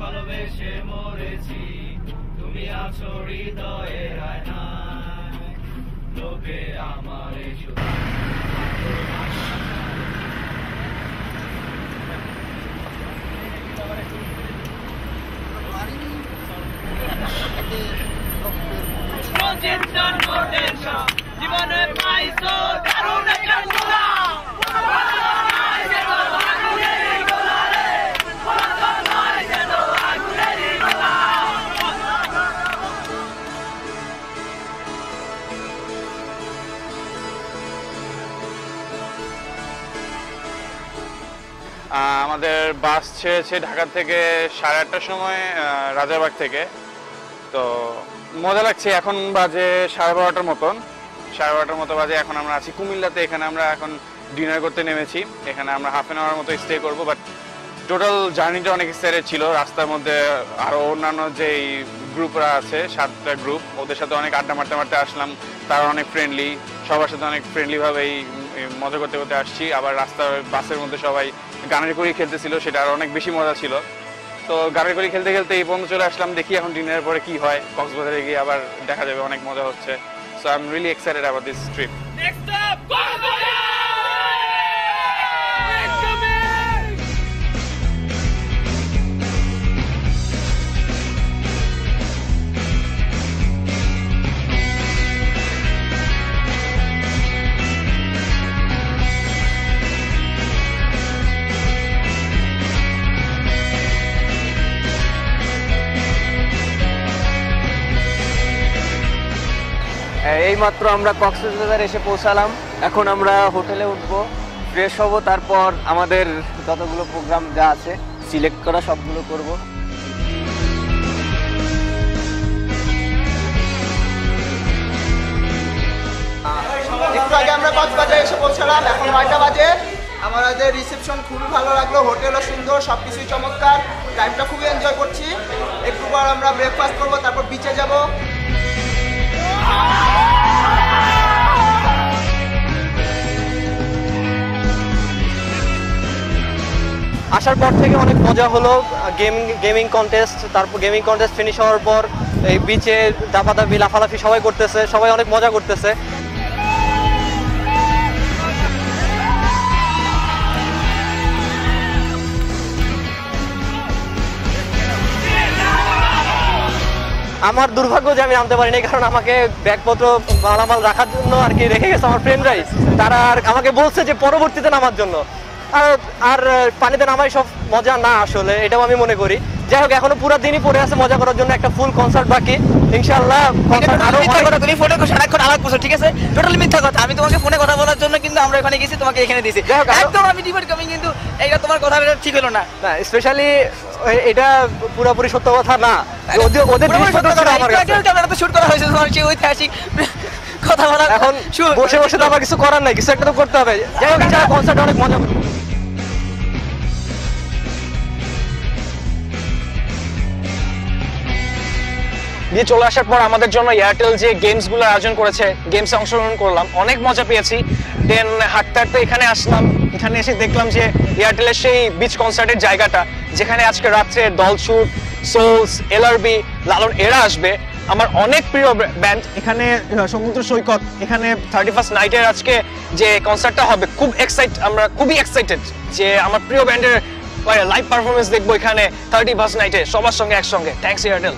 ভালোবেসে মরেছি, তুমি আছো হৃদয়ের আয়নায়, লোকে আমারে শুধু জীবনে পাইছো দারুণ একটা গোলাম। আমাদের বাস ছেড়েছে ঢাকা থেকে 8:30টার সময় রাজারবাগ থেকে। তো মজা লাগছে। এখন বাজে 12:30টার মতন, 12:30টার মতো বাজে। এখন আমরা আছি কুমিল্লাতে। এখানে আমরা এখন ডিনার করতে নেমেছি। এখানে আমরা হাফ অ্যান আওয়ার মতো স্টে করবো। বাট টোটাল জার্নিটা অনেক এক্সাইটেড ছিল। রাস্তার মধ্যে আরও অন্যান্য যেই গ্রুপরা আছে, 7টা গ্রুপ, ওদের সাথে অনেক আড্ডা মারতে মারতে আসলাম। তারা অনেক ফ্রেন্ডলি, সবার সাথে অনেক ফ্রেন্ডলিভাবেই মজা করতে করতে আসছি। আবার রাস্তার বাসের মধ্যে সবাই গানের কড়ি খেলতেছিল, সেটা আরও অনেক বেশি মজা ছিল। তো গানের কড়ি খেলতে খেলতে এই পর্যন্ত চলে আসলাম। দেখি এখন ডিনারের পরে কি হয়। কক্সবাজারে গিয়ে আবার দেখা যাবে, অনেক মজা হচ্ছে। So I am really excited about this trip. এইমাত্র আমরা কক্সবাজার এসে পৌঁছালাম। এখন আমরা হোটেলে উঠবো, ফ্রেশ হব, তারপর আমাদের যতগুলো প্রোগ্রাম যা আছে সিলেক্ট করা সবগুলো করব। একটু আগে আমরা কক্সবাজারে এসে পৌঁছালাম। এখন 9টা বাজে। আমাদের রিসেপশন খুবই ভালো লাগলো, হোটেলও সুন্দর, সব কিছুই চমৎকার। টাইমটা খুবই এনজয় করছি। একটু পর আমরা ব্রেকফাস্ট করবো, তারপর বিচে যাব। আসার পর থেকে অনেক মজা হলো। গেমিং কন্টেস্ট, তারপর গেমিং কন্টেস্ট ফিনিশ হওয়ার পর এই বিচে দাপাদাপি লাফালাফি সবাই করতেছে, সবাই অনেক মজা করতেছে। আমার দুর্ভাগ্য যে আমি নামতে পারিনি, কারণ আমাকে ব্যাগপত্র মালামাল রাখার জন্য আর কি রেখে গেছে আমার ফ্রেন্ডরাই। তারা আর আমাকে বলছে যে পরবর্তীতে নামার জন্য। আর পানিতে নামাই সব মজা না, আসলে এটাও আমি মনে করি। যাই হোক, এখনো পুরো দিনই পড়ে আছে মজা করার জন্য, একটা ফুল কনসার্ট বাকি। ইনশাআল্লাহ কনসার্ট আরো তুমি ফোনে সারাক্ষণ আলাপ করছো, ঠিক আছে? টোটালি মিথ্যা কথা। আমি তোমাকে ফোনে কথা বলার জন্য কিন্তু আমরা এখানে গেছি, তোমাকে এখানে দিয়েছি। একদম আমি ডিবেট কমি, কিন্তু এইটা তোমার কথা ঠিক হলো না। না, স্পেশালি এটা পুরোপুরি সত্য কথা না। ওদের তো শুট করা হয়েছে তোমার সেই ঐতিহাসিক কথা বলা। এখন বসে বসে তো আবার কিছু করার নাই, কিছু একটা তো করতে হবে। যাই হোক, কনসার্ট অনেক মজা। দিয়ে চলে আসার পর আমাদের জন্য এয়ারটেল যে গেমসগুলো আয়োজন করেছে, গেমসে অংশগ্রহণ করলাম, অনেক মজা পেয়েছি। দেন হাঁটতে হাঁটতে এখানে আসলাম। এখানে এসে দেখলাম যে এয়ারটেলের সেই বিচ কনসার্টের জায়গাটা, যেখানে আজকে রাত্রে দলছুট, সোলস, এলআরবি, লালন এরা আসবে। আমার অনেক প্রিয় ব্যান্ড। এখানে সমুদ্র সৈকত, এখানে 31st নাইটের আজকে যে কনসার্টটা হবে, আমরা খুবই এক্সাইটেড যে আমার প্রিয় ব্যান্ডের লাইভ পারফরমেন্স দেখবো এখানে 31st নাইটে সবার সঙ্গে একসঙ্গে। Thanks Airtel.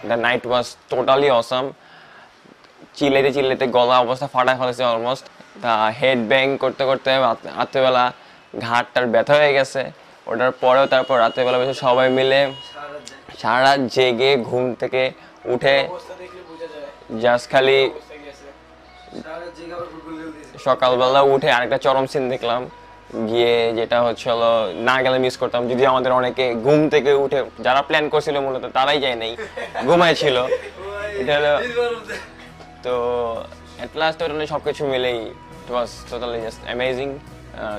The night was totally awesome. চিল্লাইতে গলা অবস্থা ফাটা ফেলেছে অলমোস্ট। তা হেড ব্যাং করতে করতে রাত্রেবেলা ঘাটটার ব্যথা হয়ে গেছে। ওটার পরেও তারপর রাত্রেবেলা বসে সবাই মিলে সারা রাত জেগে ঘুম থেকে উঠে জাস্ট খালি সকালবেলা উঠে আরেকটা চরম সিন দেখলাম গিয়ে, যেটা হচ্ছে হলো না গেলে মিস করতাম। যদি আমাদের অনেকে ঘুম থেকে উঠে, যারা প্ল্যান করছিল মূলত তারাই যায় নাই, ঘুমাইছিল। এটা হলো তো এট লাস্ট ওটা সবকিছু মিলেই ইট ওয়াজ টোটালি জাস্ট অ্যামেজিং,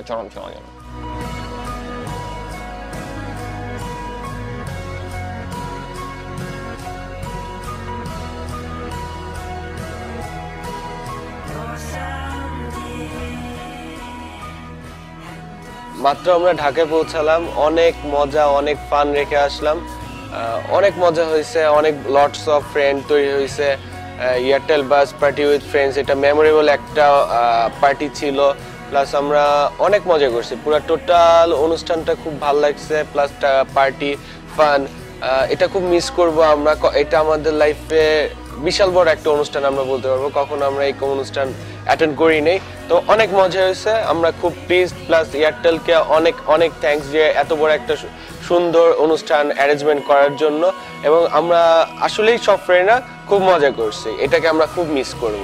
চরম সময় গেল। মাত্র আমরা ঢাকায় পৌঁছালাম, অনেক মজা অনেক ফান রেখে আসলাম, অনেক মজা হয়েছে, অনেক লটস অফ ফ্রেন্ড তৈরি হয়েছে। Airtel bus party with friends, এটা মেমোরেবল একটা পার্টি ছিল। প্লাস আমরা অনেক মজা করছি, পুরো টোটাল অনুষ্ঠানটা খুব ভালো লাগছে। প্লাস পার্টি ফান, এটা খুব মিস করব আমরা। এটা আমাদের লাইফে বিশাল বড় একটা অনুষ্ঠান আমরা বলতে পারবো, কখনো আমরা এই অনুষ্ঠান অ্যাটেন্ড করি নাই। তো অনেক মজা হয়েছে, আমরা খুব প্লিজড। প্লাস এয়ারটেলকে অনেক অনেক থ্যাঙ্কস যে এত বড় একটা সুন্দর অনুষ্ঠান অ্যারেঞ্জমেন্ট করার জন্য। এবং আমরা আসলেই সব ফ্রেন্ডরা খুব মজা করছি, এটাকে আমরা খুব মিস করব।